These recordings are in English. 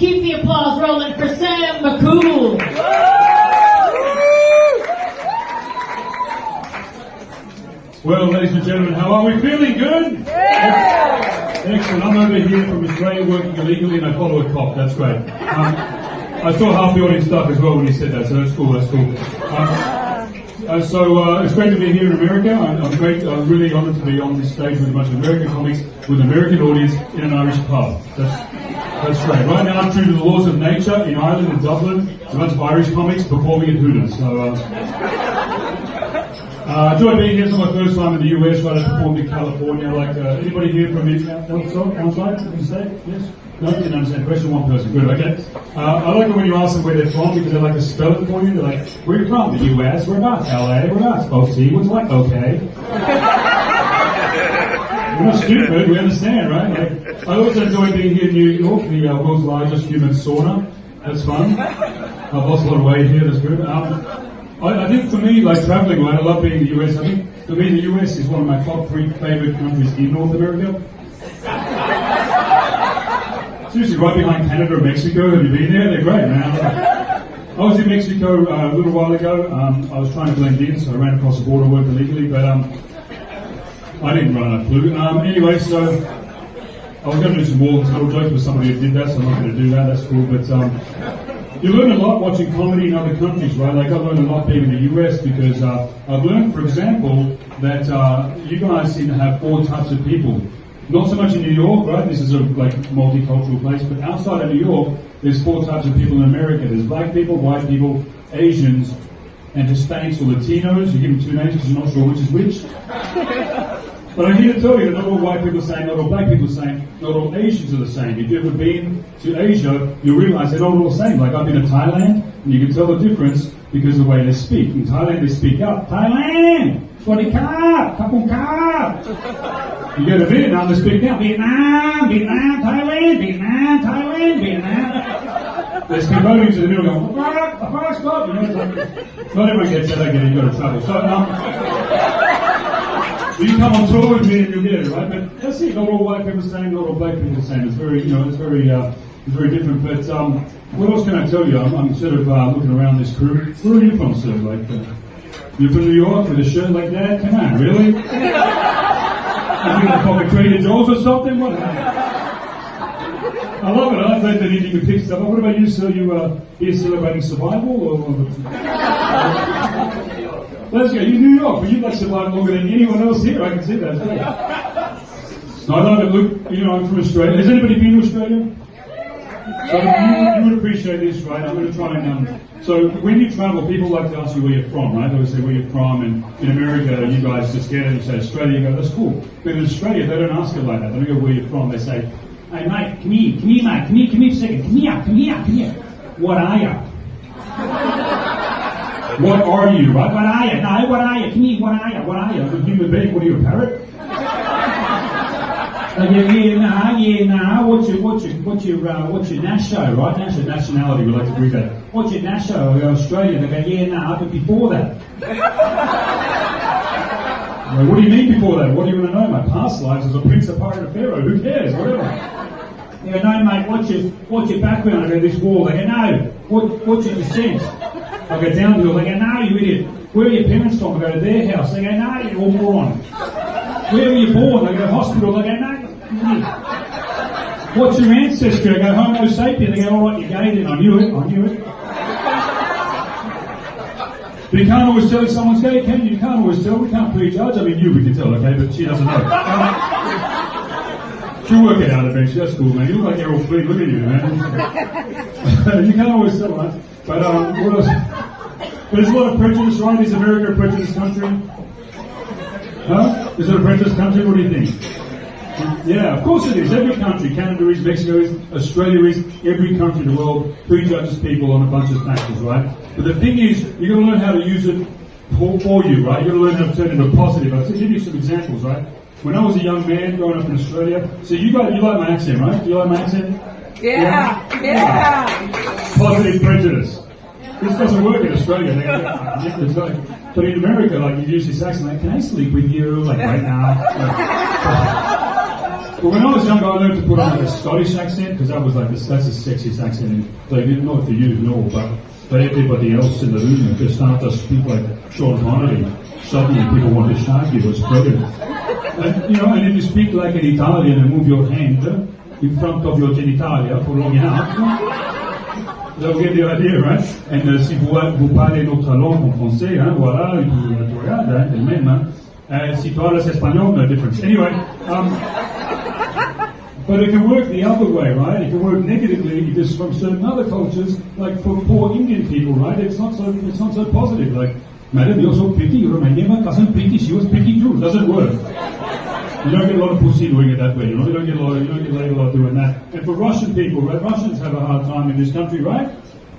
keep the applause rolling for Sam McCool. Well, ladies and gentlemen, how are we feeling? Good? Yeah! Excellent. I'm over here from Australia working illegally and I follow a cop. That's great. I saw half the audience stuff as well when you said that, so that's cool, that's cool. It's great to be here in America. I'm really honoured to be on this stage with a bunch of American comics, with an American audience in an Irish pub. That's great. Right now I'm true to the laws of nature in Ireland and Dublin. It's a bunch of Irish comics performing at Hooters. So, enjoy being here. It's my first time in the US, right? I performed in California. Anybody here from outside? Did you say? Yes? No, didn't understand the question. One person. Good, okay. I like it when you ask them where they're from because they like to spell it for you. They're like, where are you from? The US? We're not. LA? We're not. OC? What's like okay? We're not stupid. We understand, right? I also enjoy being here in New York, the world's largest human sauna. That's fun. I've lost a lot of weight here. That's good. I think for me, traveling, right, I love being in the US. I think for me, the US is one of my top 3 favorite countries in North America. Seriously, right behind Canada and Mexico. Have you been there? They're great, man. I was in Mexico a little while ago. I was trying to blend in, so I ran across the border, worked illegally, but I didn't run, I flew. Anyway, so I was going to do some more little jokes with somebody who did that, so I'm not going to do that. That's cool, but you learn a lot watching comedy in other countries, right? I've learned a lot being in the US because I've learned, for example, that you guys seem to have 4 types of people. Not so much in New York, right? This is a multicultural place, but outside of New York, there's 4 types of people in America. There's black people, white people, Asians, and Hispanics or Latinos. You give them 2 names because you're not sure which is which. But I'm here to tell you that not all white people are the same, not all black people are the same, not all Asians are the same. If you've ever been to Asia, you realize they're not all the same. I've been to Thailand, and you can tell the difference because of the way they speak. In Thailand, they speak up. Thailand! Swadee Kap! Kapung Kap! You go to Vietnam, they speak out. Vietnam, Vietnam, Thailand, Vietnam, Thailand, Vietnam. There's Cambodians in the middle going, stop! Not everyone gets that, I get it, you got to travel. So, you come on tour with me and you'll get it, right? But that's it. Not all white people are the same, not all black people are the same. It's very, it's very different. But what else can I tell you? I'm sort of looking around this crew. Where are you from, sir? You're from New York with a shirt like that? Come on, really? Are you going to pocket Trader Joe's or something? What? I love it. I like that you can pick stuff up. What about you, sir? You here celebrating survival or? Let's go. You're New York, but you've survived longer than anyone else here. I can see that. No, I love it. Look, I'm from Australia. Has anybody been to Australia? So you would appreciate this, right? I'm going to try and... So when you travel, people like to ask you where you're from, right? They would say where you're from, and in America, you guys just get it and say Australia. You go, that's cool. But in Australia, they don't ask it like that. They don't go where you're from. They say, hey, mate, come here, mate. Come here a second. Come here. What are you? What are you, right? What are you? No, what are you? Come here, what are you? I'm a human being. What are you, a parrot? What's your nasho, right? Nationality, we like to read that. What's your nasho? I go, Australian. They go, but before that. Like, what do you mean before that? What do you want to know? My past lives as a prince, a pirate, a pharaoh. Who cares? Whatever. They go, no, mate. What's your background? I go, this wall. They go, no. What's your descent? I go, downhill. They go, no, you idiot. Where are your parents from? I go, to their house. They go, no, you're all moron. Where were you born? They go, hospital. They go, no. What's your ancestry? I go, Homo sapien. They go, all right, you're gay then. I knew it. But you can't always tell if someone's gay, can you? You can't always tell. We can't prejudge. I mean, we can tell, okay, but she doesn't know. She'll work it out eventually. That's cool, man. You look like Errol Flynn. Look at you, man. You can't always tell, right? But what else? But there's a lot of prejudice, right? Is America a prejudiced country? Huh? Is it a prejudiced country? What do you think? Yeah, of course it is. Every country, Canada is, Mexico is, Australia is, every country in the world prejudges people on a bunch of factors, right? But the thing is, you've got to learn how to use it for you, right? You've got to learn how to turn it into a positive. I'll give you some examples, right? When I was a young man growing up in Australia, so you like my accent, right? Do you like my accent? Yeah. Positive prejudice. This doesn't work in Australia. But in America, you use this accent, can I sleep with you? Right now. But when I was younger, I learned to put on like a Scottish accent because that was like that's the sexiest accent. Like not for you, no, but everybody else in the room. If you start to speak like Sean Connolly, suddenly people want to shag you. It's brilliant. And, and if you speak like an Italian and move your hand in front of your genitalia for long enough, they'll get the idea, right? And si vous parlez notre langue en français, voilà, tu regardes, c'est le même. Si tu parles espagnol, no difference. Anyway. But it can work the other way, right? It can work negatively because from certain other cultures, like for poor Indian people, right? It's not so positive. Like, madam, you're so pretty. You're my neighbor cousin pretty. She was pretty too. Doesn't work. You don't get a lot of pussy doing it that way. You don't get laid a lot doing that. And for Russian people, right? Russians have a hard time in this country, right?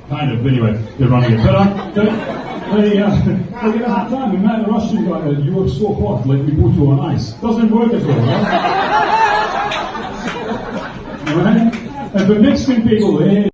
Kind of. Anyway, they're running it. But they get a hard time. Imagine a Russian guy, you are so hot, like we put you on ice. Doesn't work at all, right? Right? And for Mexican people,